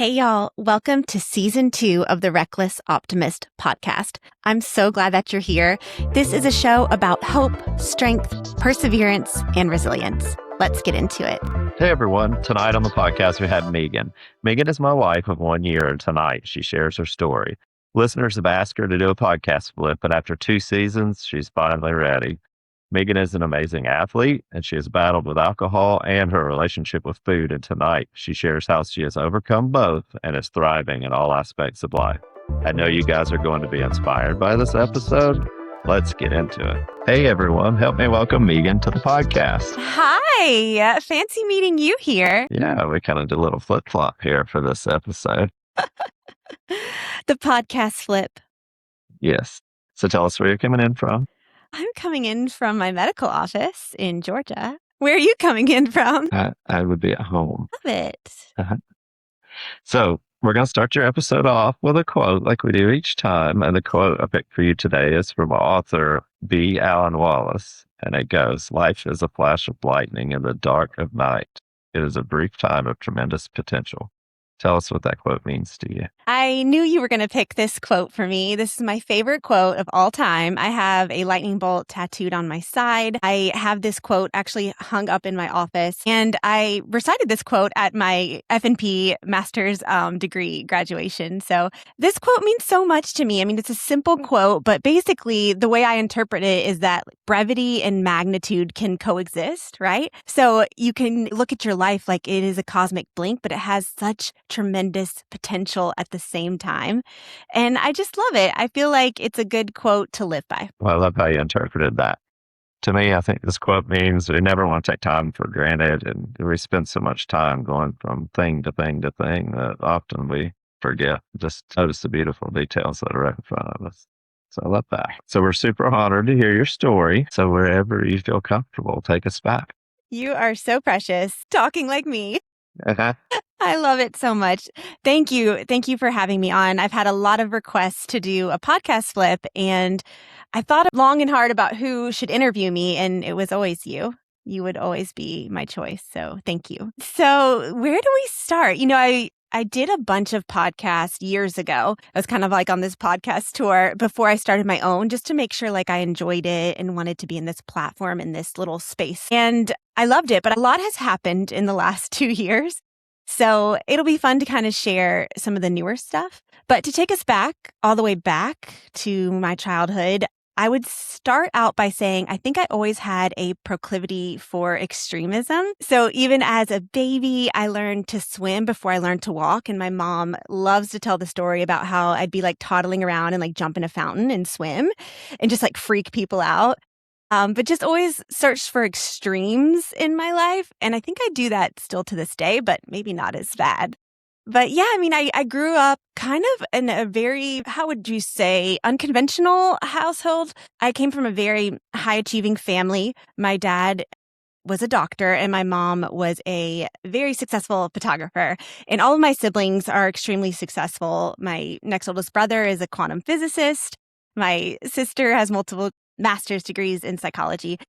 Hey, y'all. Welcome to Season 2 of the Reckless Optimist podcast. I'm so glad that you're here. This is a show about hope, strength, perseverance, and resilience. Let's get into it. Hey, everyone. Tonight on the podcast, we have Megan. Megan is my wife of 1 year, and tonight she shares her story. Listeners have asked her to do a podcast flip, but after 2 seasons, she's finally ready. Megan is an amazing athlete, and she has battled with alcohol and her relationship with food. And tonight, she shares how she has overcome both and is thriving in all aspects of life. I know you guys are going to be inspired by this episode. Let's get into it. Hey, everyone. Help me welcome Megan to the podcast. Hi. Fancy meeting you here. Yeah, we kind of did a little flip-flop here for this episode. The podcast flip. Yes. So tell us where you're coming in from. I'm coming in from my medical office in Georgia. Where are you coming in from? I would be at home. Love it. So we're going to start your episode off with a quote like we do each time. And the quote I picked for you today is from author B. Alan Wallace. And it goes, "Life is a flash of lightning in the dark of night. It is a brief time of tremendous potential." Tell us what that quote means to you. I knew you were going to pick this quote for me. This is my favorite quote of all time. I have a lightning bolt tattooed on my side. I have this quote actually hung up in my office, and I recited this quote at my F&P master's degree graduation. So this quote means so much to me. I mean, it's a simple quote, but basically the way I interpret it is that brevity and magnitude can coexist, right? So you can look at your life like it is a cosmic blink, but it has such tremendous potential at the same time. And I just love it. I feel like it's a good quote to live by. Well, I love how you interpreted that. To me, I think this quote means we never want to take time for granted. And we spend so much time going from thing to thing to thing that often we forget. Just notice the beautiful details that are right in front of us. So I love that. So we're super honored to hear your story. So wherever you feel comfortable, take us back. You are so precious, talking like me. Uh-huh. I love it so much. Thank you. Thank you for having me on. I've had a lot of requests to do a podcast flip, and I thought long and hard about who should interview me, and it was always you. You would always be my choice. So thank you. So where do we start? You know, I did a bunch of podcasts years ago. I was kind of like on this podcast tour before I started my own, just to make sure like I enjoyed it and wanted to be in this platform, in this little space. And I loved it, but a lot has happened in the last 2 years. So it'll be fun to kind of share some of the newer stuff. But to take us back, all the way back to my childhood, I would start out by saying I think I always had a proclivity for extremism. So even as a baby, I learned to swim before I learned to walk. And my mom loves to tell the story about how I'd be like toddling around and like jump in a fountain and swim and just like freak people out. But just always searched for extremes in my life. And I think I do that still to this day, but maybe not as bad. But yeah, I mean, I grew up kind of in a very, how would you say, unconventional household. I came from a very high achieving family. My dad was a doctor and my mom was a very successful photographer. And all of my siblings are extremely successful. My next oldest brother is a quantum physicist. My sister has multiple master's degrees in psychology.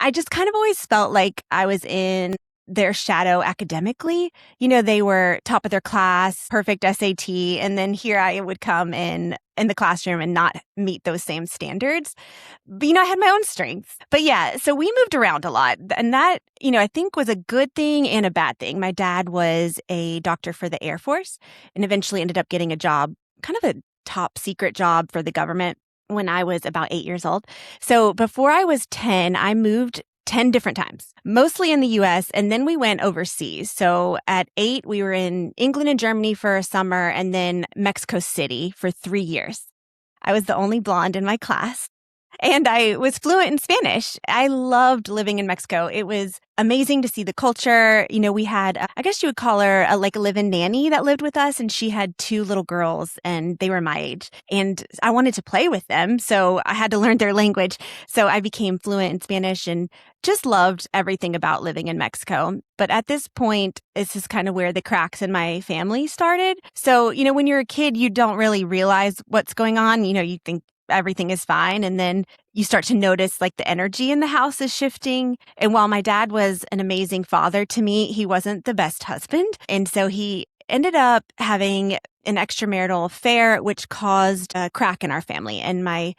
I just kind of always felt like I was in their shadow academically. You know, they were top of their class, perfect SAT, and then here I would come in the classroom and not meet those same standards. But, you know, I had my own strengths. But yeah, so we moved around a lot. And that, you know, I think was a good thing and a bad thing. My dad was a doctor for the Air Force and eventually ended up getting a job, kind of a top secret job for the government when I was about 8 years old. So before I was 10, I moved 10 different times, mostly in the US, and then we went overseas. So at 8, we were in England and Germany for a summer, and then Mexico City for 3 years. I was the only blonde in my class. And I was fluent in Spanish. I loved living in Mexico. It was amazing to see the culture. You know, we had, I guess you would call her a live-in nanny that lived with us. And she had 2 little girls and they were my age. And I wanted to play with them. So I had to learn their language. So I became fluent in Spanish and just loved everything about living in Mexico. But at this point, this is kind of where the cracks in my family started. So, you know, when you're a kid, you don't really realize what's going on. You know, you think everything is fine. And then you start to notice like the energy in the house is shifting. And while my dad was an amazing father to me, he wasn't the best husband. And so he ended up having an extramarital affair, which caused a crack in our family. And my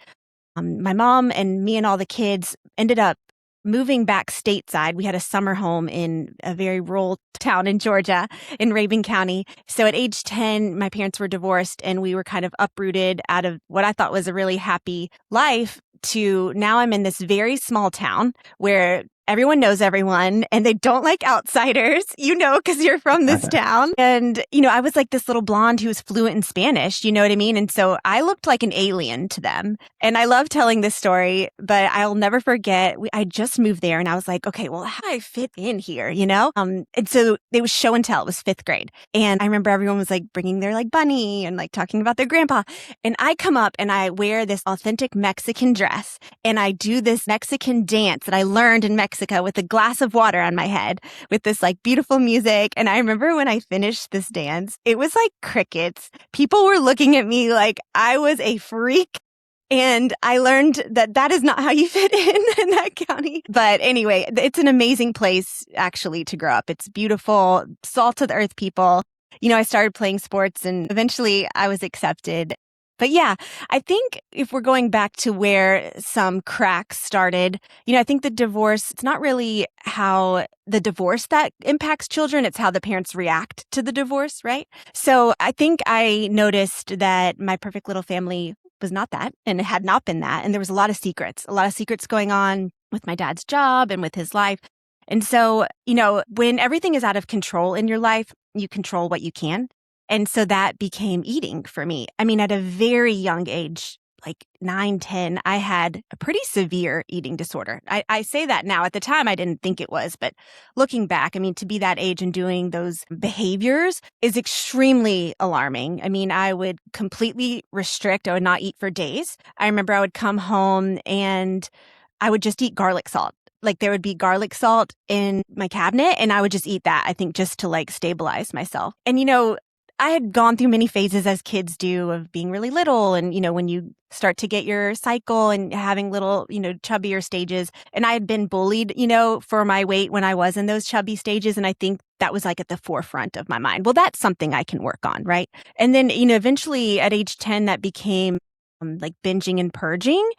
mom and me and all the kids ended up moving back stateside. We had a summer home in a very rural town in Georgia, in Rabun County. So at age 10, my parents were divorced and we were kind of uprooted out of what I thought was a really happy life to now I'm in this very small town where everyone knows everyone and they don't like outsiders, because you're from this town. And, I was like this little blonde who was fluent in Spanish, you know what I mean? And so I looked like an alien to them. And I love telling this story, but I'll never forget. I just moved there and I was like, okay, well, how do I fit in here, And so it was show and tell. It was 5th grade. And I remember everyone was like bringing their like bunny and like talking about their grandpa. And I come up and I wear this authentic Mexican dress and I do this Mexican dance that I learned in Mexico with a glass of water on my head with this like beautiful music. And I remember when I finished this dance, it was like crickets. People were looking at me like I was a freak. And I learned that that is not how you fit in that county. But anyway, it's an amazing place actually to grow up. It's beautiful, salt of the earth people. I started playing sports and eventually I was accepted. But yeah, I think if we're going back to where some cracks started, I think the divorce, it's not really how the divorce that impacts children. It's how the parents react to the divorce, right? So I think I noticed that my perfect little family was not that and it had not been that. And there was a lot of secrets going on with my dad's job and with his life. And so, when everything is out of control in your life, you control what you can. And so that became eating for me. I mean, at a very young age, like 9, 10, I had a pretty severe eating disorder. I say that now. At the time, I didn't think it was. But looking back, I mean, to be that age and doing those behaviors is extremely alarming. I mean, I would completely restrict. I would not eat for days. I remember I would come home and I would just eat garlic salt. Like there would be garlic salt in my cabinet and I would just eat that, I think, just to like stabilize myself. And, I had gone through many phases as kids do of being really little and, when you start to get your cycle and having little, chubbier stages. And I had been bullied, for my weight when I was in those chubby stages. And I think that was like at the forefront of my mind. Well, that's something I can work on, right? And then, eventually at age 10, that became like binging and purging,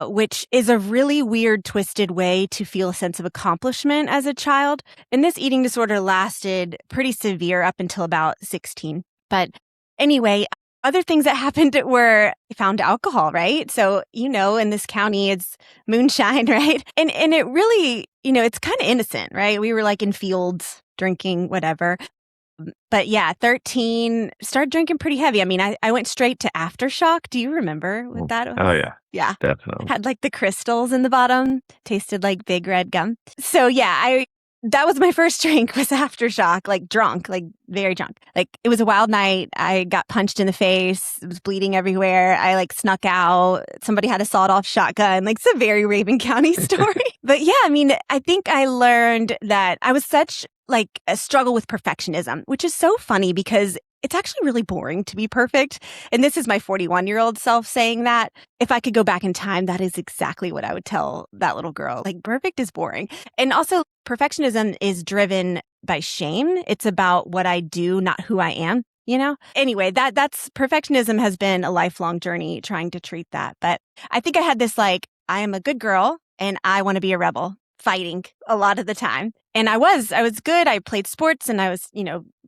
which is a really weird, twisted way to feel a sense of accomplishment as a child. And this eating disorder lasted pretty severe up until about 16. But anyway, other things that happened were I found alcohol, right? So, in this county, it's moonshine, right? And it really, it's kind of innocent, right? We were like in fields drinking, whatever. But yeah, 13, started drinking pretty heavy. I mean, I went straight to aftershock. Do you remember what that was? Oh, yeah. Yeah. Definitely. Had like the crystals in the bottom, tasted like big red gum. So yeah, that was my first drink was aftershock, like drunk, like very drunk. Like it was a wild night. I got punched in the face. It was bleeding everywhere. I like snuck out. Somebody had a sawed off shotgun. Like it's a very Rabun County story. But yeah, I mean, I think I learned that I was such like a struggle with perfectionism, which is so funny because it's actually really boring to be perfect. And this is my 41-year-old self saying that. If I could go back in time, that is exactly what I would tell that little girl. Like perfect is boring. And also perfectionism is driven by shame. It's about what I do, not who I am. Anyway, that's perfectionism has been a lifelong journey trying to treat that. But I think I had this like, I am a good girl and I want to be a rebel, fighting a lot of the time. And I was good. I played sports and I was,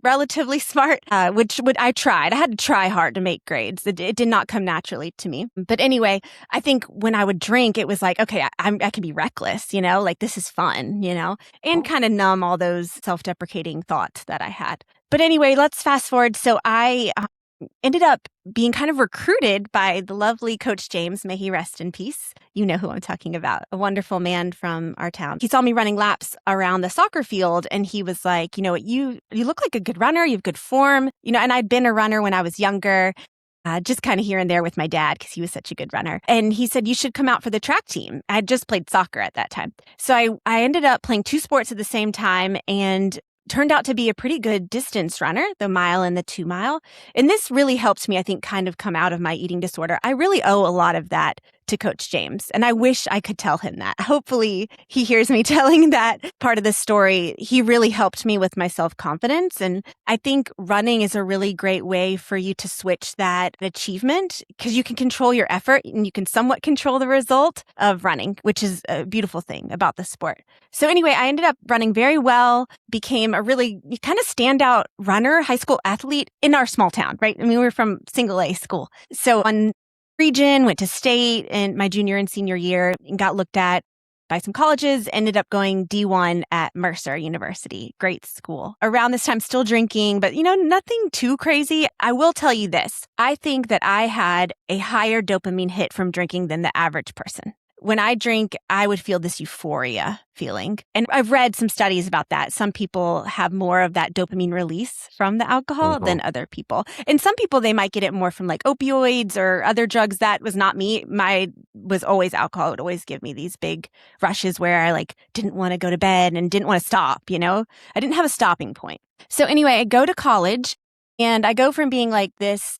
relatively smart, which I tried. I had to try hard to make grades. It did not come naturally to me. But anyway, I think when I would drink, it was like, okay, I can be reckless, like this is fun, and kind of numb all those self-deprecating thoughts that I had. But anyway, let's fast forward. So I ended up being kind of recruited by the lovely Coach James. May he rest in peace. You know who I'm talking about, a wonderful man from our town. He saw me running laps around the soccer field and he was like, you look like a good runner. You have good form, and I'd been a runner when I was younger, just kind of here and there with my dad because he was such a good runner. And he said, you should come out for the track team. I had just played soccer at that time. So I ended up playing 2 sports at the same time and turned out to be a pretty good distance runner, the mile and the 2 mile. And this really helped me, I think, kind of come out of my eating disorder. I really owe a lot of that to Coach James. And I wish I could tell him that. Hopefully he hears me telling that part of the story. He really helped me with my self-confidence. And I think running is a really great way for you to switch that achievement because you can control your effort and you can somewhat control the result of running, which is a beautiful thing about the sport. So anyway, I ended up running very well, became a really kind of standout runner, high school athlete in our small town, right? I mean, we were from single A school. So on region, went to state in my junior and senior year and got looked at by some colleges, ended up going D1 at Mercer University. Great school. Around this time, still drinking, but nothing too crazy. I will tell you this. I think that I had a higher dopamine hit from drinking than the average person. When I drink, I would feel this euphoria feeling. And I've read some studies about that. Some people have more of that dopamine release from the alcohol than other people. And some people, they might get it more from like opioids or other drugs. That was not me. Was always alcohol. It would always give me these big rushes where I like didn't want to go to bed and didn't want to stop, I didn't have a stopping point. So anyway, I go to college and I go from being like this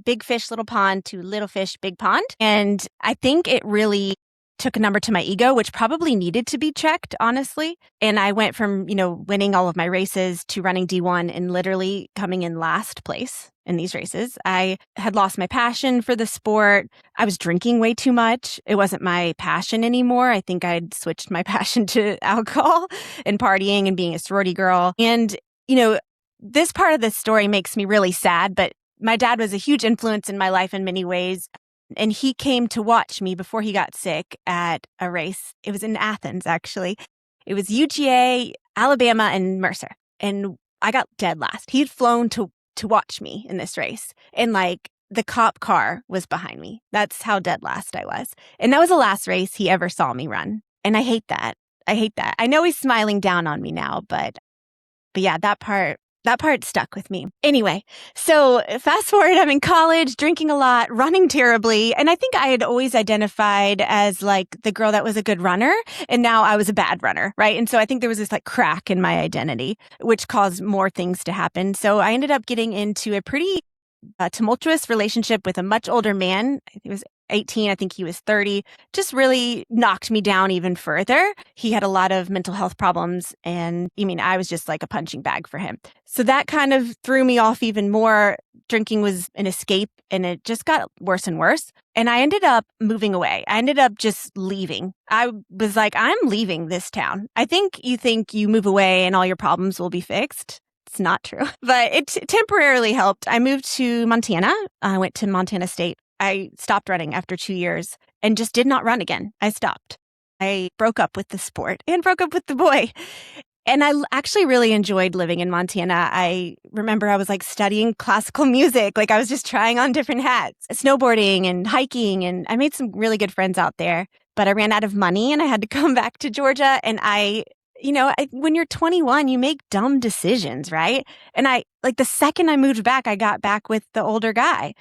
big fish, little pond to little fish, big pond. And I think it really took a number to my ego, which probably needed to be checked, honestly. And I went from, winning all of my races to running D1 and literally coming in last place in these races. I had lost my passion for the sport. I was drinking way too much. It wasn't my passion anymore. I think I'd switched my passion to alcohol and partying and being a sorority girl. And, this part of the story makes me really sad, but my dad was a huge influence in my life in many ways. And he came to watch me before he got sick at a race. It was in Athens, actually. It was UGA, Alabama, and Mercer. And I got dead last. He had flown to watch me in this race. And the cop car was behind me. That's how dead last I was. And that was the last race he ever saw me run. And I hate that. I know he's smiling down on me now, but yeah, that part stuck with me. Anyway, so fast forward, I'm in college, drinking a lot, running terribly. And I think I had always identified as the girl that was a good runner. And now I was a bad runner, right? And so I think there was this crack in my identity, which caused more things to happen. So I ended up getting into a pretty tumultuous relationship with a much older man. I think he was 18. I think he was 30. Just really knocked me down even further. He had a lot of mental health problems. And I was just like a punching bag for him. So that kind of threw me off even more. Drinking was an escape and it just got worse and worse. And I ended up moving away. I ended up just leaving. I was like, I'm leaving this town. I think you move away and all your problems will be fixed. It's not true, but it temporarily helped. I moved to Montana. I went to Montana State. I stopped running after 2 years and just did not run again. I stopped. I broke up with the sport and broke up with the boy. And I actually really enjoyed living in Montana. I remember I was studying classical music. I was just trying on different hats, snowboarding and hiking. And I made some really good friends out there, but I ran out of money and I had to come back to Georgia. And when you're 21, you make dumb decisions, right? And the second I moved back, I got back with the older guy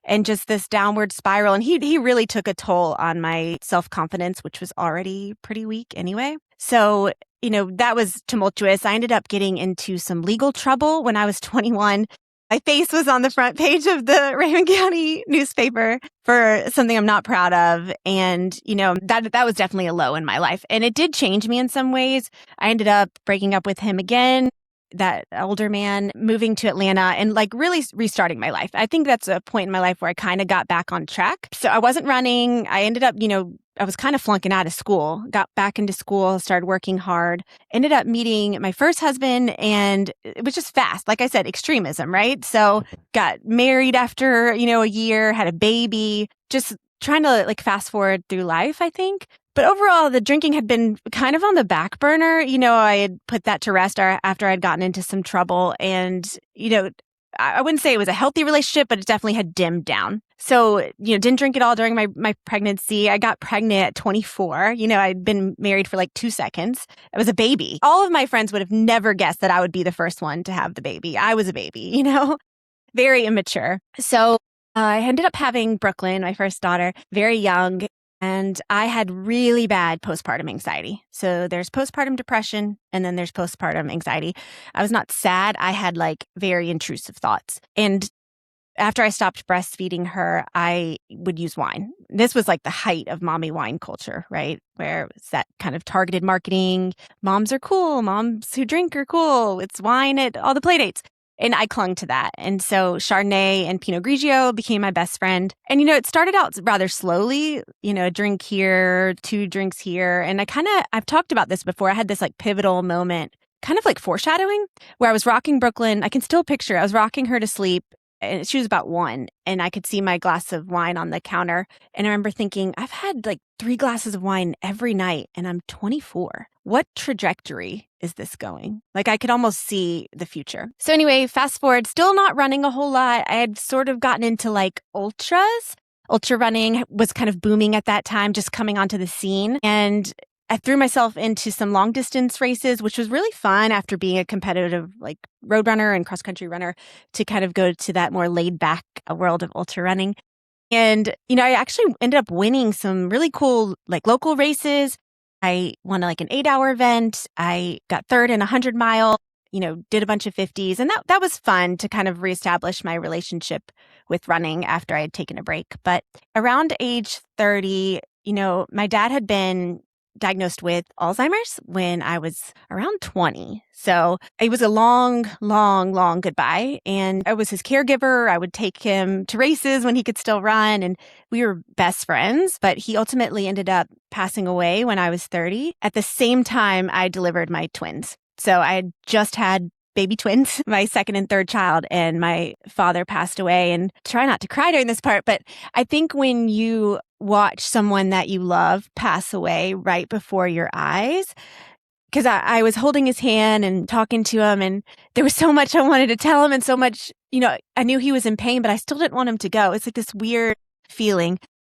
and just this downward spiral. And he really took a toll on my self-confidence, which was already pretty weak anyway. So, that was tumultuous. I ended up getting into some legal trouble when I was 21. My face was on the front page of the Raven County newspaper for something I'm not proud of. And, that was definitely a low in my life. And it did change me in some ways. I ended up breaking up with him again, that older man, moving to Atlanta and really restarting my life. I think that's a point in my life where I kind of got back on track. So I wasn't running. I ended up, I was kind of flunking out of school, got back into school, started working hard, ended up meeting my first husband, and it was just fast. Like I said, extremism, right? So got married after, a year, had a baby, just trying to fast forward through life, I think. But overall, the drinking had been kind of on the back burner. I had put that to rest after I'd gotten into some trouble. And, I wouldn't say it was a healthy relationship, but it definitely had dimmed down. So, didn't drink at all during my pregnancy. I got pregnant at 24. I'd been married for 2 seconds. I was a baby. All of my friends would have never guessed that I would be the first one to have the baby. I was a baby, very immature. So I ended up having Brooklyn, my first daughter, very young. And I had really bad postpartum anxiety. So there's postpartum depression and then there's postpartum anxiety. I was not sad. I had very intrusive thoughts. And after I stopped breastfeeding her, I would use wine. This was like the height of mommy wine culture, right? Where it's that kind of targeted marketing. Moms are cool. Moms who drink are cool. It's wine at all the play dates. And I clung to that. And so Chardonnay and Pinot Grigio became my best friend. And, it started out rather slowly, a drink here, 2 drinks here. And I've talked about this before. I had this like pivotal moment, kind of like foreshadowing, where I was rocking Brooklyn. I can still picture, I was rocking her to sleep. And she was about 1, and I could see my glass of wine on the counter. And I remember thinking, I've had like 3 glasses of wine every night, and I'm 24. What trajectory is this going? Like, I could almost see the future. So anyway, fast forward, still not running a whole lot. I had sort of gotten into like ultras. Ultra running was kind of booming at that time, just coming onto the scene. And I threw myself into some long distance races, which was really fun after being a competitive like road runner and cross country runner, to kind of go to that more laid back world of ultra running. And, I actually ended up winning some really cool like local races. I won like an 8-hour event. I got third in a 100-mile, did a bunch of 50s. And that was fun to kind of reestablish my relationship with running after I had taken a break. But around age 30, my dad had been diagnosed with Alzheimer's when I was around 20. So it was a long, long, long goodbye. And I was his caregiver. I would take him to races when he could still run. And we were best friends. But he ultimately ended up passing away when I was 30. At the same time, I delivered my twins. So I had just had baby twins, my second and third child, and my father passed away. And try not to cry during this part, but I think when you watch someone that you love pass away right before your eyes, because I was holding his hand and talking to him, and there was so much I wanted to tell him, and so much, I knew he was in pain, but I still didn't want him to go. It's like this weird feeling.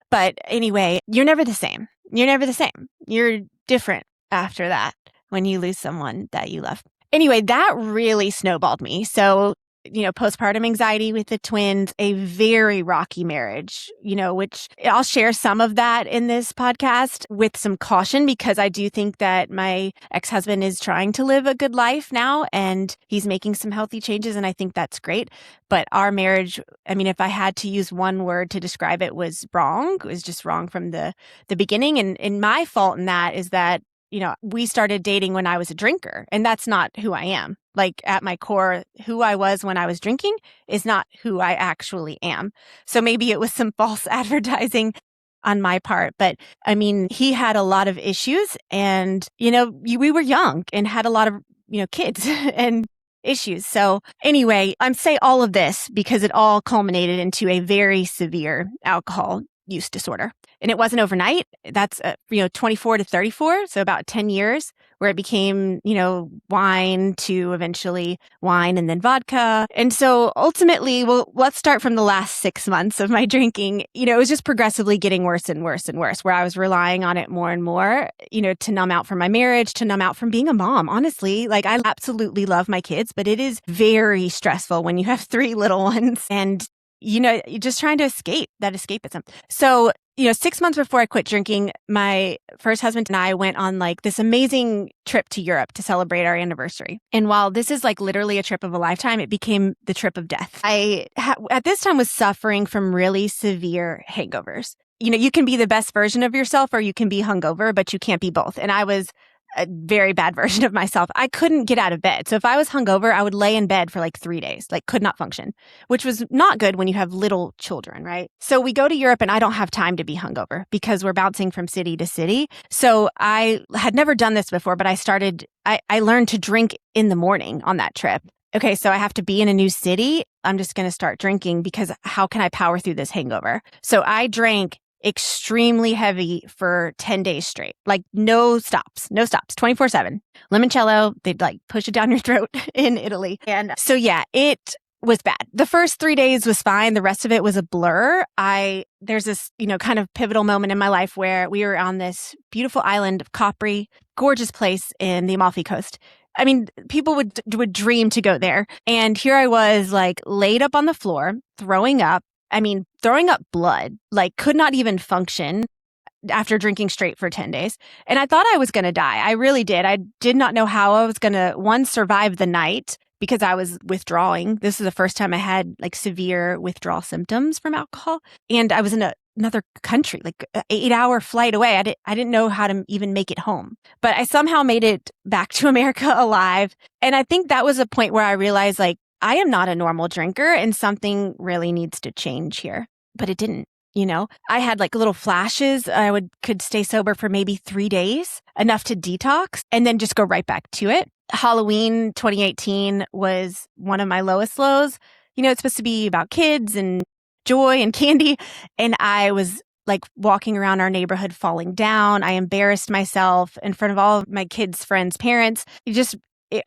But anyway, you're never the same. You're never the same. You're different after that when you lose someone that you love. Anyway, that really snowballed me. So, postpartum anxiety with the twins, a very rocky marriage, which I'll share some of that in this podcast with some caution, because I do think that my ex-husband is trying to live a good life now and he's making some healthy changes. And I think that's great. But our marriage, if I had to use one word to describe it, was wrong. It was just wrong from the beginning. And my fault in that is that we started dating when I was a drinker, and that's not who I am. Like at my core, who I was when I was drinking is not who I actually am. So maybe it was some false advertising on my part. But he had a lot of issues, and, we were young and had a lot of, kids and issues. So anyway, I'm saying all of this because it all culminated into a very severe alcohol use disorder. And it wasn't overnight. That's, 24 to 34. So about 10 years where it became, wine to eventually wine and then vodka. And so ultimately, well, let's start from the last 6 months of my drinking. It was just progressively getting worse and worse and worse, where I was relying on it more and more, to numb out from my marriage, to numb out from being a mom. Honestly, like I absolutely love my kids, but it is very stressful when you have 3 little ones and you're just trying to escape that escapism. So, 6 months before I quit drinking, my first husband and I went on like this amazing trip to Europe to celebrate our anniversary. And while this is like literally a trip of a lifetime, it became the trip of death. I, at this time, was suffering from really severe hangovers. You can be the best version of yourself or you can be hungover, but you can't be both. And I was a very bad version of myself. I couldn't get out of bed. So if I was hungover, I would lay in bed for like 3 days, like could not function, which was not good when you have little children, right? So we go to Europe and I don't have time to be hungover because we're bouncing from city to city. So I had never done this before, but I learned to drink in the morning on that trip. Okay, so I have to be in a new city. I'm just going to start drinking because how can I power through this hangover? So I drank extremely heavy for 10 days straight, like no stops, 24/7. Limoncello, they'd like push it down your throat in Italy. And so, yeah, it was bad. The first 3 days was fine. The rest of it was a blur. There's this, kind of pivotal moment in my life where we were on this beautiful island of Capri, gorgeous place in the Amalfi Coast. People would dream to go there. And here I was like laid up on the floor, throwing up blood, like could not even function after drinking straight for 10 days. And I thought I was going to die. I really did. I did not know how I was going to, one, survive the night, because I was withdrawing. This is the first time I had like severe withdrawal symptoms from alcohol. And I was in another country, like an 8-hour flight away. I didn't know how to even make it home, but I somehow made it back to America alive. And I think that was a point where I realized like, I am not a normal drinker and something really needs to change here, but it didn't. I had like little flashes. I could stay sober for maybe 3 days, enough to detox, and then just go right back to it. Halloween 2018 was one of my lowest lows. It's supposed to be about kids and joy and candy. And I was like walking around our neighborhood falling down. I embarrassed myself in front of all of my kids' friends' parents.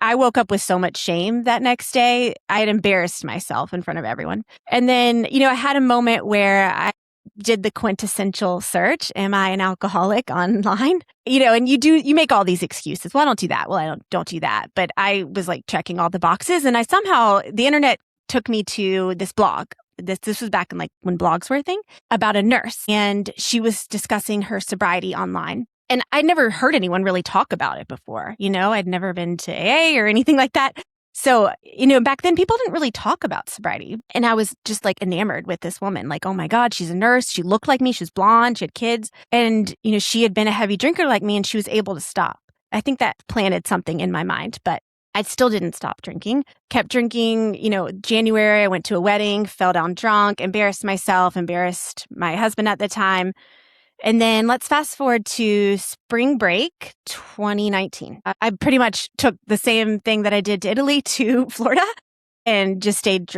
I woke up with so much shame that next day. I had embarrassed myself in front of everyone. And then, I had a moment where I did the quintessential search. Am I an alcoholic online? And you make all these excuses. Well, I don't do that. Well, I don't do that. But I was like checking all the boxes, and the internet took me to this blog. This was back in like when blogs were a thing, about a nurse, and she was discussing her sobriety online. And I'd never heard anyone really talk about it before. I'd never been to AA or anything like that. So, back then people didn't really talk about sobriety. And I was just like enamored with this woman. Like, oh my God, she's a nurse. She looked like me. She was blonde. She had kids. And, she had been a heavy drinker like me, and she was able to stop. I think that planted something in my mind, but I still didn't stop drinking. Kept drinking. January, I went to a wedding, fell down drunk, embarrassed myself, embarrassed my husband at the time. And then let's fast forward to spring break 2019. I pretty much took the same thing that I did to Italy to Florida and just stayed,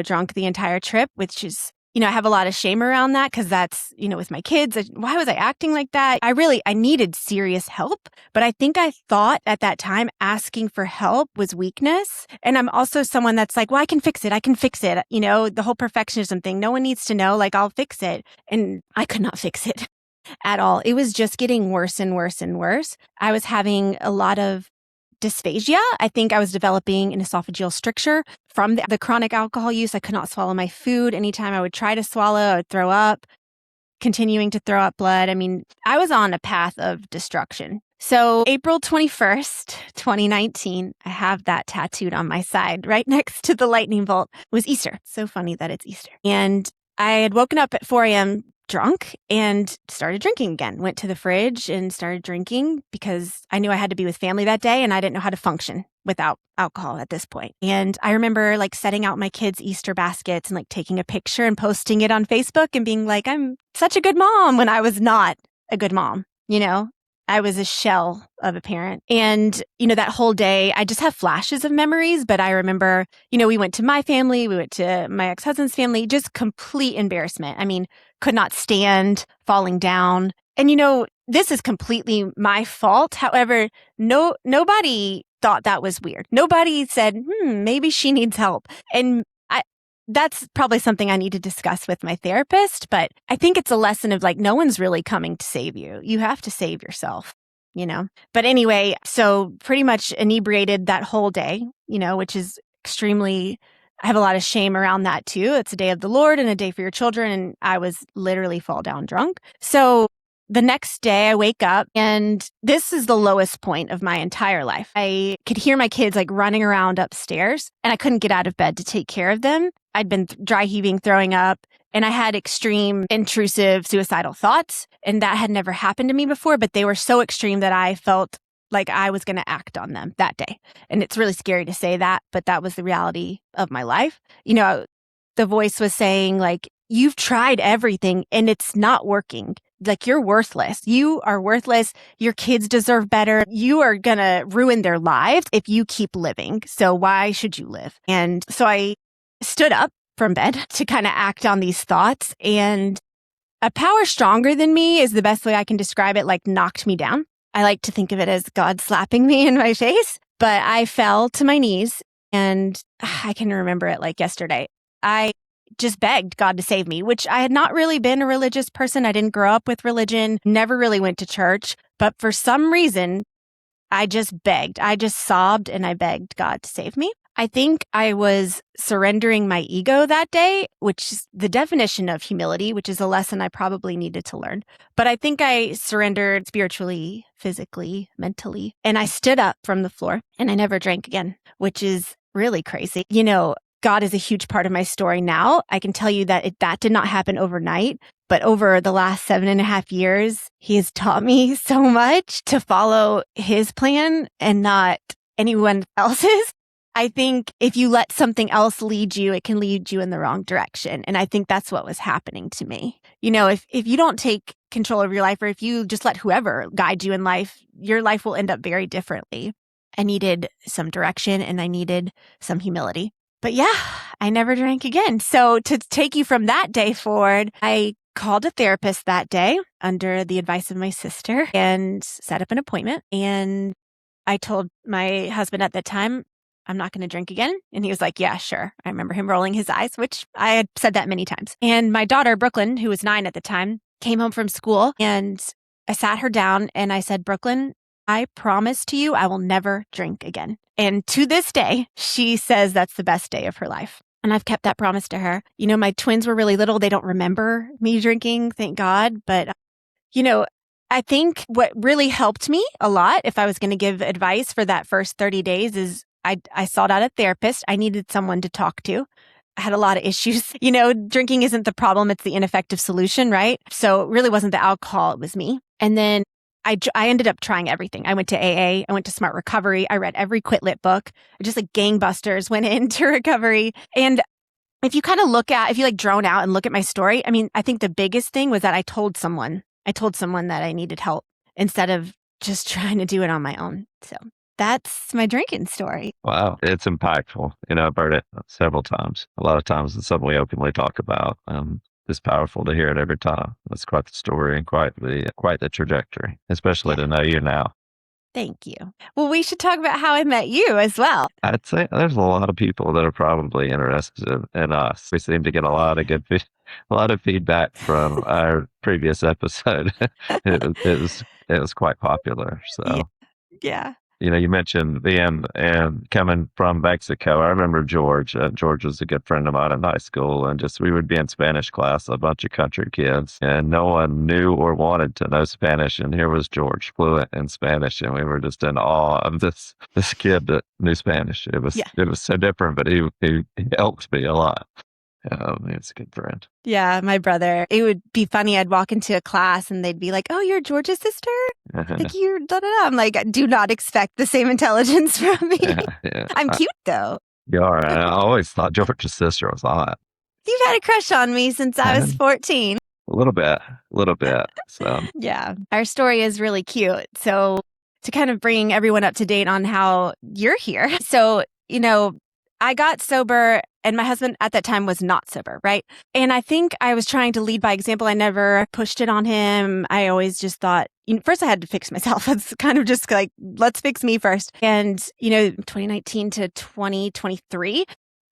drunk the entire trip, which is, I have a lot of shame around that because that's, with my kids. Why was I acting like that? I needed serious help, but I think I thought at that time asking for help was weakness. And I'm also someone that's like, well, I can fix it. I can fix it. The whole perfectionism thing. No one needs to know, like, I'll fix it. And I could not fix it at all. It was just getting worse and worse and worse. I was having a lot of dysphagia. I think I was developing an esophageal stricture from the chronic alcohol use. I could not swallow my food. Anytime I would try to swallow, I would throw up, continuing to throw up blood. I mean, I was on a path of destruction. So April 21st, 2019, I have that tattooed on my side right next to the lightning bolt, was Easter. So funny that it's Easter. And I had woken up at 4 a.m. drunk and started drinking again. Went to the fridge and started drinking because I knew I had to be with family that day and I didn't know how to function without alcohol at this point. And I remember like setting out my kids' Easter baskets and like taking a picture and posting it on Facebook and being like, I'm such a good mom, when I was not a good mom. I was a shell of a parent. And, that whole day, I just have flashes of memories. But I remember, we went to my family, we went to my ex-husband's family, just complete embarrassment. I mean, could not stand falling down. And, this is completely my fault. However, nobody thought that was weird. Nobody said, maybe she needs help. And that's probably something I need to discuss with my therapist. But I think it's a lesson of like, no one's really coming to save you. You have to save yourself, But anyway, so pretty much inebriated that whole day, which is extremely, I have a lot of shame around that too. It's a day of the Lord and a day for your children. And I was literally fall down drunk. So the next day I wake up and this is the lowest point of my entire life. I could hear my kids like running around upstairs and I couldn't get out of bed to take care of them. I'd been dry heaving, throwing up, and I had extreme intrusive suicidal thoughts. And that had never happened to me before, but they were so extreme that I felt like I was going to act on them that day. And it's really scary to say that, but that was the reality of my life. The voice was saying like, you've tried everything and it's not working. Like, you're worthless. You are worthless. Your kids deserve better. You are going to ruin their lives if you keep living. So why should you live? And so I stood up from bed to kind of act on these thoughts. And a power stronger than me is the best way I can describe it, like knocked me down. I like to think of it as God slapping me in my face, but I fell to my knees and I can remember it like yesterday. I just begged God to save me, which I had not really been a religious person. I didn't grow up with religion, never really went to church, but for some reason, I just begged. I just sobbed and I begged God to save me. I think I was surrendering my ego that day, which is the definition of humility, which is a lesson I probably needed to learn. But I think I surrendered spiritually, physically, mentally, and I stood up from the floor and I never drank again, which is really crazy. God is a huge part of my story now. I can tell you that that did not happen overnight, but over the last 7.5 years, he has taught me so much to follow his plan and not anyone else's. I think if you let something else lead you, it can lead you in the wrong direction. And I think that's what was happening to me. If you don't take control of your life, or if you just let whoever guide you in life, your life will end up very differently. I needed some direction and I needed some humility. But yeah, I never drank again. So to take you from that day forward, I called a therapist that day under the advice of my sister and set up an appointment. And I told my husband at the time, I'm not going to drink again. And he was like, yeah, sure. I remember him rolling his eyes, which I had said that many times. And my daughter, Brooklyn, who was 9 at the time, came home from school and I sat her down and I said, Brooklyn, I promise to you, I will never drink again. And to this day, she says that's the best day of her life. And I've kept that promise to her. My twins were really little. They don't remember me drinking, thank God. But, I think what really helped me a lot, if I was going to give advice for that first 30 days, is I sought out a therapist. I needed someone to talk to. I had a lot of issues. Drinking isn't the problem. It's the ineffective solution, right? So it really wasn't the alcohol. It was me. And then I ended up trying everything. I went to AA. I went to Smart Recovery. I read every Quit Lit book. Just like gangbusters went into recovery. And if you drone out and look at my story, I think the biggest thing was that I told someone that I needed help instead of just trying to do it on my own. So that's my drinking story. Wow. It's impactful. I've heard it several times. A lot of times it's something we openly talk about. It's powerful to hear it every time. That's quite the story and quite the trajectory, especially to know you now. Thank you. Well, we should talk about how I met you as well. I'd say there's a lot of people that are probably interested in us. We seem to get a lot of feedback from our previous episode. It was quite popular. So yeah. You mentioned being and coming from Mexico. I remember George. George was a good friend of mine in high school, and we would be in Spanish class, a bunch of country kids, and no one knew or wanted to know Spanish. And here was George, fluent in Spanish, and we were just in awe of this kid that knew Spanish. It was so different, but he helped me a lot. It's a good friend. Yeah, my brother. It would be funny. I'd walk into a class and they'd be like, "Oh, you're George's sister? Like you're da da da." I'm like, do not expect the same intelligence from me. Yeah. I'm cute though. You are. I always thought George's sister was hot. You've had a crush on me since I was 14. A little bit. So yeah, our story is really cute. So to kind of bring everyone up to date on how you're here. So, I got sober and my husband at that time was not sober, right? And I think I was trying to lead by example. I never pushed it on him. I always just thought, first I had to fix myself. It's kind of just like, let's fix me first. And, 2019 to 2023,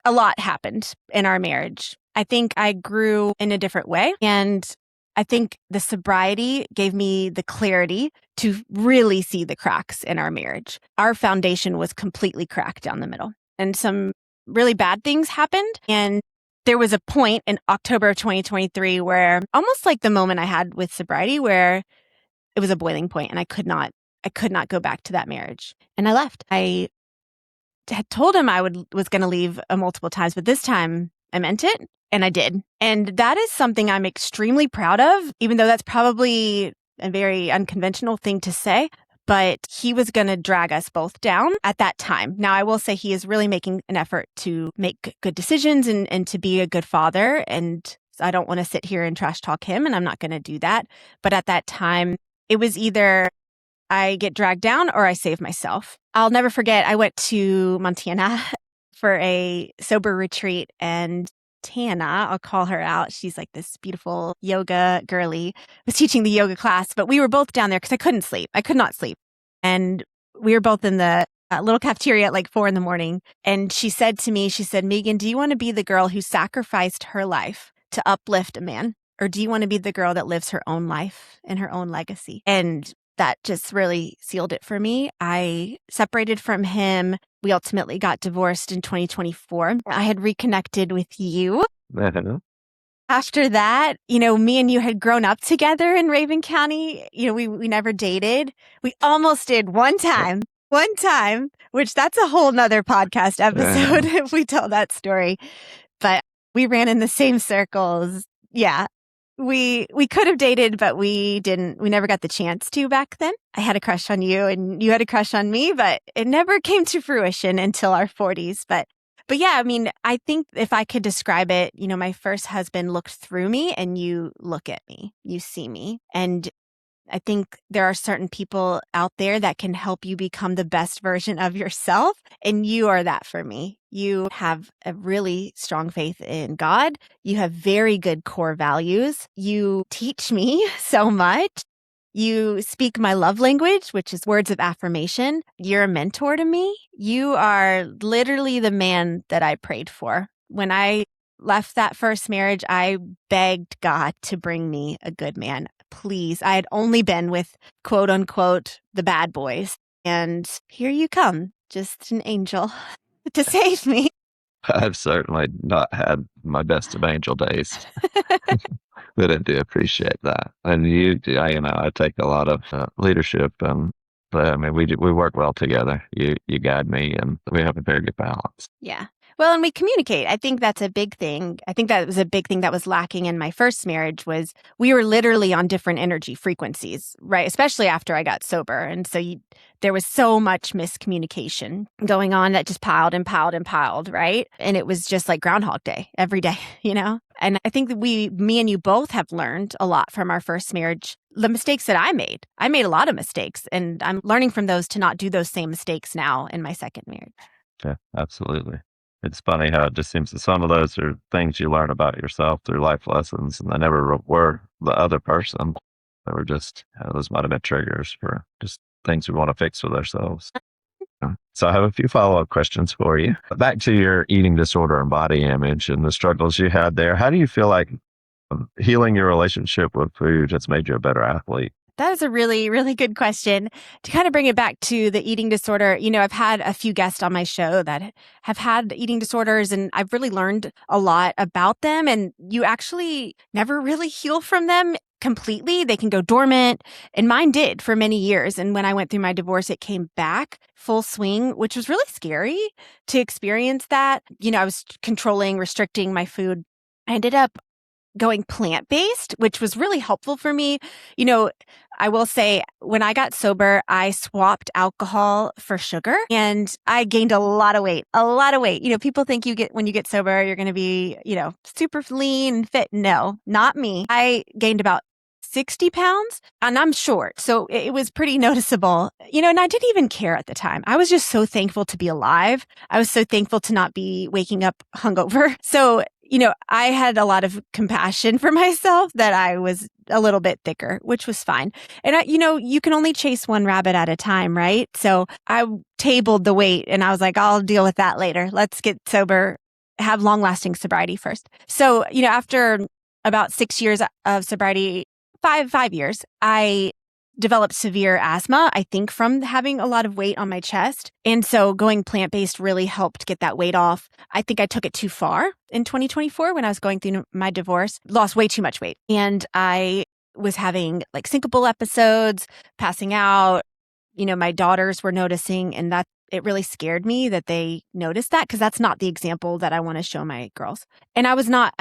a lot happened in our marriage. I think I grew in a different way. And I think the sobriety gave me the clarity to really see the cracks in our marriage. Our foundation was completely cracked down the middle. And some really bad things happened. And there was a point in October of 2023 where almost like the moment I had with sobriety where it was a boiling point and I could not go back to that marriage. And I left. I had told him I was going to leave multiple times, but this time I meant it and I did. And that is something I'm extremely proud of, even though that's probably a very unconventional thing to say. But he was going to drag us both down at that time. Now, I will say he is really making an effort to make good decisions and to be a good father. And I don't want to sit here and trash talk him, and I'm not going to do that. But at that time, it was either I get dragged down or I save myself. I'll never forget, I went to Montana for a sober retreat, and Tana, I'll call her out. She's like this beautiful yoga girly, was teaching the yoga class, but we were both down there because I couldn't sleep. I could not sleep. And we were both in the little cafeteria at like 4 a.m. And she said to me, Megan, do you want to be the girl who sacrificed her life to uplift a man? Or do you want to be the girl that lives her own life and her own legacy? And that just really sealed it for me. I separated from him. We ultimately got divorced in 2024. I had reconnected with you. After that, me and you had grown up together in Raven County. We never dated. We almost did one time. One time, which that's a whole nother podcast episode if we tell that story. But we ran in the same circles. Yeah. We could have dated, but we didn't. We never got the chance to back then. I had a crush on you and you had a crush on me, but it never came to fruition until our 40s. But yeah, I mean, I think if I could describe it, my first husband looked through me and you look at me, you see me. And I think there are certain people out there that can help you become the best version of yourself. And you are that for me. You have a really strong faith in God. You have very good core values. You teach me so much. You speak my love language, which is words of affirmation. You're a mentor to me. You are literally the man that I prayed for. When I left that first marriage, I begged God to bring me a good man. Please. I had only been with quote unquote the bad boys. And here you come, just an angel to save me. I've certainly not had my best of angel days, but I do appreciate that. And I take a lot of leadership, but I mean, we work well together. You guide me, and we have a very good balance. Yeah. Well, and we communicate. I think that's a big thing. I think that was a big thing that was lacking in my first marriage was we were literally on different energy frequencies, right? Especially after I got sober. And so there was so much miscommunication going on that just piled and piled and piled, right? And it was just like Groundhog Day every day, And I think that me and you both have learned a lot from our first marriage. The mistakes that I made a lot of mistakes, and I'm learning from those to not do those same mistakes now in my second marriage. Yeah, absolutely. It's funny how it just seems that some of those are things you learn about yourself through life lessons, and they never were the other person. They were just, those might have been triggers for just things we want to fix with ourselves. So I have a few follow-up questions for you. Back to your eating disorder and body image and the struggles you had there. How do you feel like healing your relationship with food has made you a better athlete? That is a really, really good question. To kind of bring it back to the eating disorder, I've had a few guests on my show that have had eating disorders, and I've really learned a lot about them. And you actually never really heal from them completely. They can go dormant, and mine did for many years. And when I went through my divorce, it came back full swing, which was really scary to experience that. I was controlling, restricting my food. I ended up going plant-based, which was really helpful for me. I will say when I got sober, I swapped alcohol for sugar and I gained a lot of weight. People think when you get sober, you're going to be, super lean and fit. No, not me. I gained about 60 pounds and I'm short. So it was pretty noticeable, and I didn't even care at the time. I was just so thankful to be alive. I was so thankful to not be waking up hungover. So I had a lot of compassion for myself that I was a little bit thicker, which was fine. And you can only chase one rabbit at a time, right? So I tabled the weight and I was like, I'll deal with that later. Let's get sober, have long-lasting sobriety first. So, after about 6 years of sobriety, five years, I developed severe asthma, I think from having a lot of weight on my chest. And so going plant-based really helped get that weight off. I think I took it too far in 2024 when I was going through my divorce, lost way too much weight. And I was having like syncopal episodes, passing out. My daughters were noticing, and that it really scared me that they noticed that because that's not the example that I want to show my girls. And I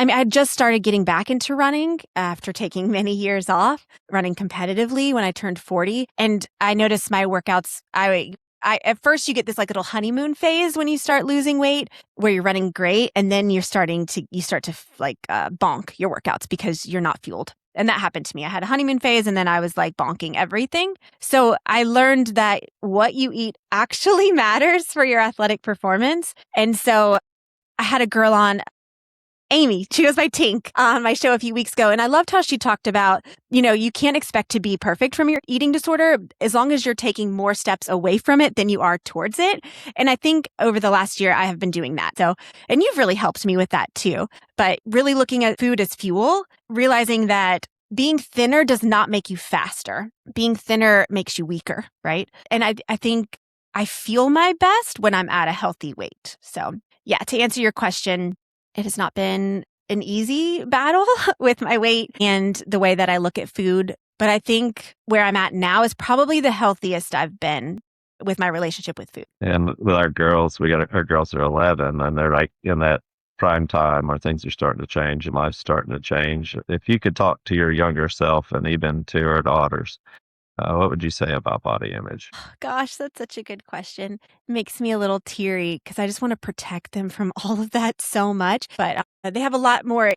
had just started getting back into running after taking many years off, running competitively when I turned 40. And I noticed my workouts, I at first you get this like little honeymoon phase when you start losing weight where you're running great. And then you start to bonk your workouts because you're not fueled. And that happened to me. I had a honeymoon phase and then I was like bonking everything. So I learned that what you eat actually matters for your athletic performance. And so I had a girl on, Amy, she goes by Tink, on my show a few weeks ago. And I loved how she talked about, you can't expect to be perfect from your eating disorder as long as you're taking more steps away from it than you are towards it. And I think over the last year, I have been doing that. So, and you've really helped me with that too. But really looking at food as fuel, realizing that being thinner does not make you faster. Being thinner makes you weaker, right? And I think I feel my best when I'm at a healthy weight. So yeah, to answer your question, it has not been an easy battle with my weight and the way that I look at food. But I think where I'm at now is probably the healthiest I've been with my relationship with food. And with our girls, our girls are 11 and they're like in that prime time where things are starting to change and life's starting to change. If you could talk to your younger self and even to our daughters, what would you say about body image? Gosh, that's such a good question. It makes me a little teary because I just want to protect them from all of that so much. But they have a lot more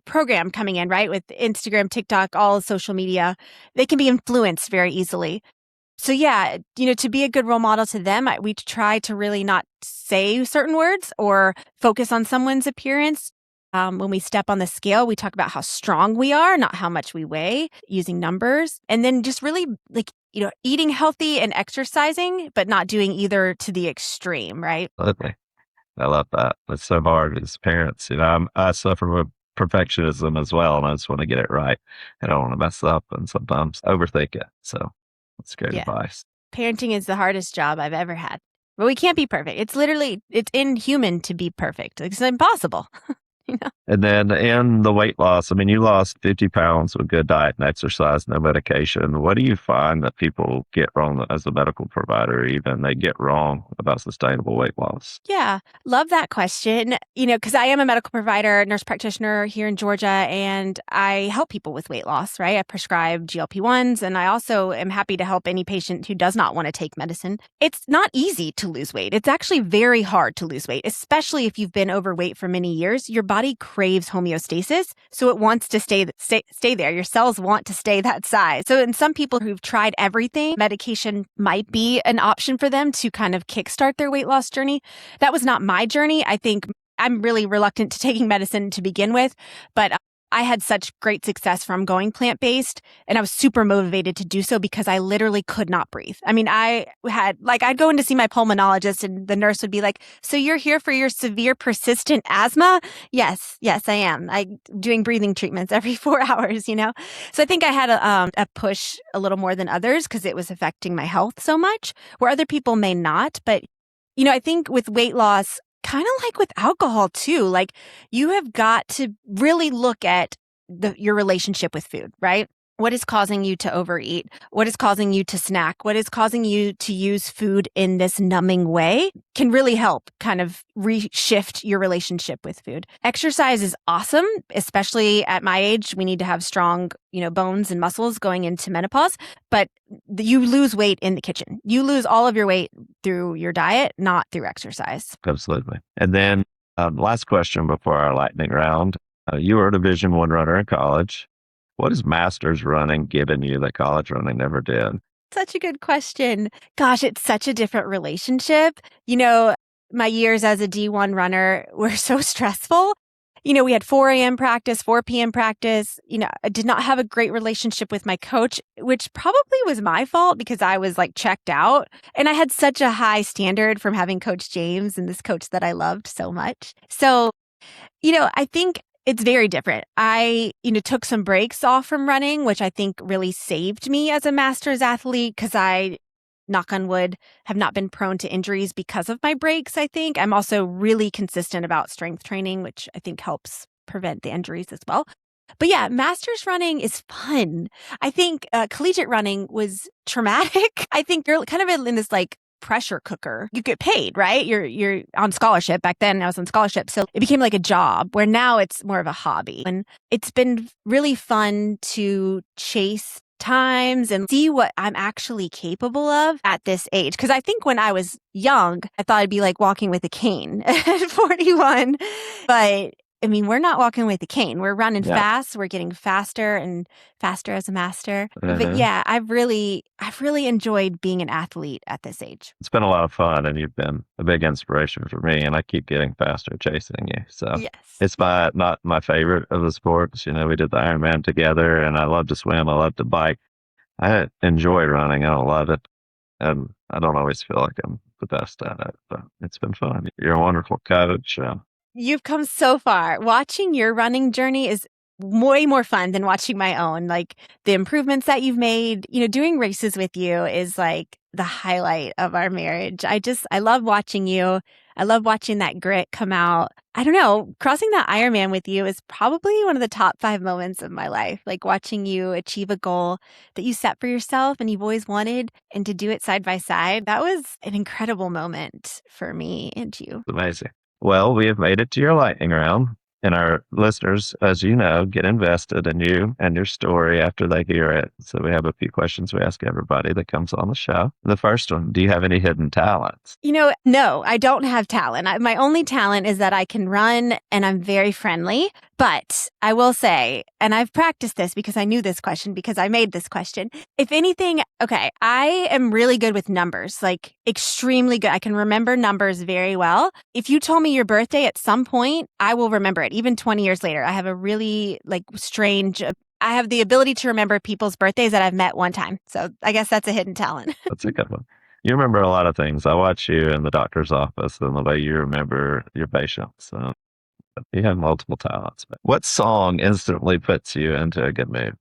program coming in, right? With Instagram, TikTok, all social media. They can be influenced very easily. So yeah, to be a good role model to them, we try to really not say certain words or focus on someone's appearance. When we step on the scale, we talk about how strong we are, not how much we weigh, using numbers. And then just really eating healthy and exercising, but not doing either to the extreme, right? Absolutely. I love that. It's so hard as parents. I suffer with perfectionism as well, and I just want to get it right. I don't want to mess up and sometimes overthink it. So that's great Yeah. advice. Parenting is the hardest job I've ever had. But we can't be perfect. It's inhuman to be perfect. It's impossible. And then in the weight loss, I mean, you lost 50 pounds with good diet and exercise, no medication. What do you find that people get wrong as a medical provider, even they get wrong about sustainable weight loss? Yeah, love that question. Because I am a medical provider, nurse practitioner here in Georgia, and I help people with weight loss, right? I prescribe GLP-1s, and I also am happy to help any patient who does not want to take medicine. It's not easy to lose weight. It's actually very hard to lose weight, especially if you've been overweight for many years. Your body craves homeostasis, so it wants to stay there. Your cells want to stay that size. So in some people who've tried everything, medication might be an option for them to kind of kickstart their weight loss journey. That was not my journey. I think I'm really reluctant to taking medicine to begin with, but I had such great success from going plant-based, and I was super motivated to do so because I literally could not breathe. I mean, I'd go in to see my pulmonologist and the nurse would be like, "So you're here for your severe persistent asthma?" Yes, I am. I'm doing breathing treatments every 4 hours, So I think I had a push a little more than others because it was affecting my health so much, where other people may not. But, I think with weight loss, kind of like with alcohol too, like you have got to really look at your relationship with food, right? What is causing you to overeat? What is causing you to snack? What is causing you to use food in this numbing way can really help kind of reshift your relationship with food. Exercise is awesome, especially at my age. We need to have strong, bones and muscles going into menopause, but you lose weight in the kitchen. You lose all of your weight through your diet, not through exercise. Absolutely. And then last question before our lightning round. You were a Division I runner in college. What has master's running given you that college running never did? Such a good question. Gosh, it's such a different relationship. My years as a D1 runner were so stressful. We had 4 a.m. practice, 4 p.m. practice. I did not have a great relationship with my coach, which probably was my fault because I was like checked out. And I had such a high standard from having Coach James and this coach that I loved so much. So, I think it's very different. I, took some breaks off from running, which I think really saved me as a master's athlete because I, knock on wood, have not been prone to injuries because of my breaks, I think. I'm also really consistent about strength training, which I think helps prevent the injuries as well. But yeah, master's running is fun. I think collegiate running was traumatic. I think you're kind of in this like pressure cooker. You get paid, right? You're on scholarship. Back then I was on scholarship. So it became like a job where now it's more of a hobby. And it's been really fun to chase times and see what I'm actually capable of at this age. Because I think when I was young, I thought I'd be like walking with a cane at 41. But I mean, we're not walking with a cane. We're running fast. We're getting faster and faster as a master. But yeah, I've really enjoyed being an athlete at this age. It's been a lot of fun, and you've been a big inspiration for me, and I keep getting faster chasing you. So yes. It's not my favorite of the sports. We did the Ironman together, and I love to swim. I love to bike. I enjoy running. I don't love it. And I don't always feel like I'm the best at it, but it's been fun. You're a wonderful coach. You've come so far. Watching your running journey is way more fun than watching my own. Like the improvements that you've made, doing races with you is like the highlight of our marriage. I love watching you. I love watching that grit come out. I don't know, crossing that Ironman with you is probably one of the top 5 moments of my life. Like watching you achieve a goal that you set for yourself and you've always wanted, and to do it side by side. That was an incredible moment for me and you. Amazing. Well, we have made it to your lightning round. And our listeners, as you know, get invested in you and your story after they hear it. So we have a few questions we ask everybody that comes on the show. The first one, do you have any hidden talents? No, I don't have talent. My only talent is that I can run and I'm very friendly. But I will say, and I've practiced this because I knew this question because I made this question. If anything, okay, I am really good with numbers, like extremely good. I can remember numbers very well. If you told me your birthday at some point, I will remember it. Even 20 years later, I have a really strange, I have the ability to remember people's birthdays that I've met one time. So I guess that's a hidden talent. That's a good one. You remember a lot of things. I watch you in the doctor's office and the way you remember your patients. So you have multiple talents. What song instantly puts you into a good mood?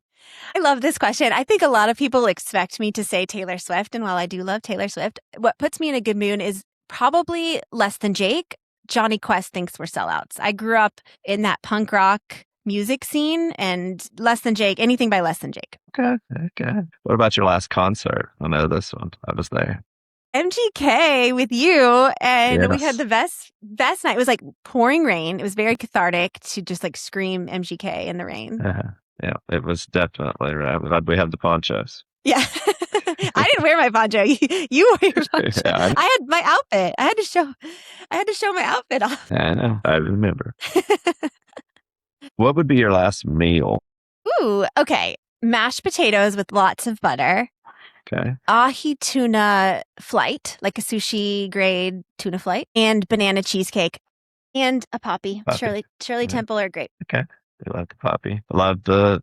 I love this question. I think a lot of people expect me to say Taylor Swift. And while I do love Taylor Swift, what puts me in a good mood is probably Less Than Jake. Johnny Quest thinks we're sellouts. I grew up in that punk rock music scene, and Less Than Jake, anything by Less Than Jake. Okay. What about your last concert? I know this one. I was there. MGK with you, and we had Yes. the best night. It was like pouring rain. It was very cathartic to just scream MGK in the rain. Yeah, it was definitely right. We had the ponchos. Yeah. I didn't wear my poncho. You wore your poncho. Yeah, I had my outfit. I had to show my outfit off. I know. I remember. What would be your last meal? Ooh, okay. Mashed potatoes with lots of butter. Okay. Ahi tuna flight, like a sushi grade tuna flight, and banana cheesecake, and a poppy. Shirley Temple or grape. Okay. I love the poppy. I love the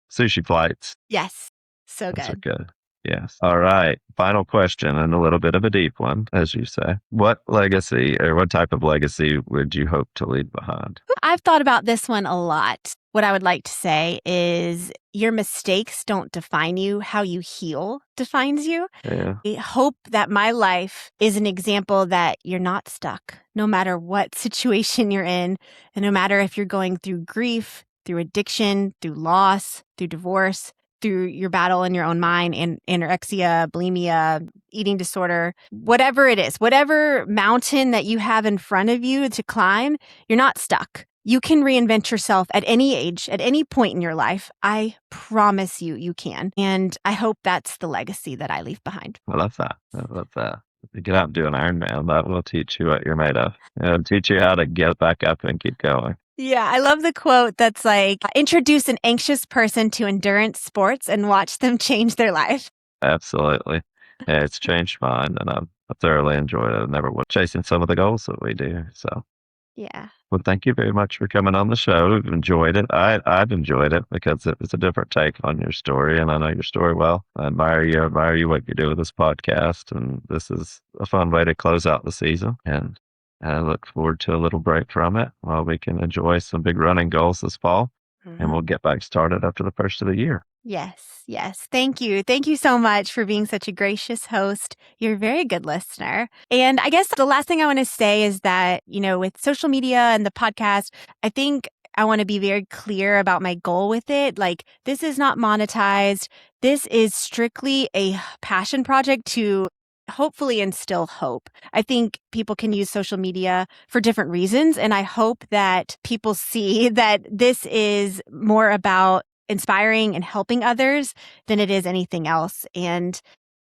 sushi flights. Yes. So Those are good. good. Yes. All right. Final question, and a little bit of a deep one, as you say. What legacy or what type of legacy would you hope to leave behind? I've thought about this one a lot. What I would like to say is your mistakes don't define you. How you heal defines you. Yeah. I hope that my life is an example that you're not stuck, no matter what situation you're in, and no matter if you're going through grief, through addiction, through loss, through divorce, through your battle in your own mind, and anorexia, bulimia, eating disorder, whatever it is, whatever mountain that you have in front of you to climb, you're not stuck. You can reinvent yourself at any age, at any point in your life. I promise you can. And I hope that's the legacy that I leave behind. I love that. Get out and do an Ironman. That will teach you what you're made of. It'll teach you how to get back up and keep going. Yeah, I love the quote that's like, introduce an anxious person to endurance sports and watch them change their life. Absolutely. Yeah, it's changed mine, and I thoroughly enjoyed it. I never was chasing some of the goals that we do. So, yeah. Well, thank you very much for coming on the show. We've enjoyed it. I've enjoyed it because it was a different take on your story, and I know your story well. I admire you what you do with this podcast, and this is a fun way to close out the season. And I look forward to a little break from it while we can enjoy some big running goals this fall, and we'll get back started after the first of the year. Yes. Thank you. Thank you so much for being such a gracious host. You're a very good listener. And I guess the last thing I want to say is that, with social media and the podcast, I think I want to be very clear about my goal with it. Like, this is not monetized. This is strictly a passion project to hopefully instill hope. I think people can use social media for different reasons. And I hope that people see that this is more about inspiring and helping others than it is anything else. And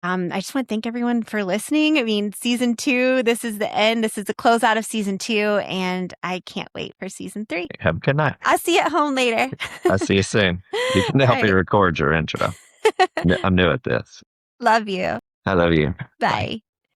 I just want to thank everyone for listening. I mean, season 2, this is the end. This is the closeout of season 2, and I can't wait for season 3. Have a good night. I'll see you at home later. I'll see you soon. You can help me record your intro. I'm new at this. Love you. I love you. Bye.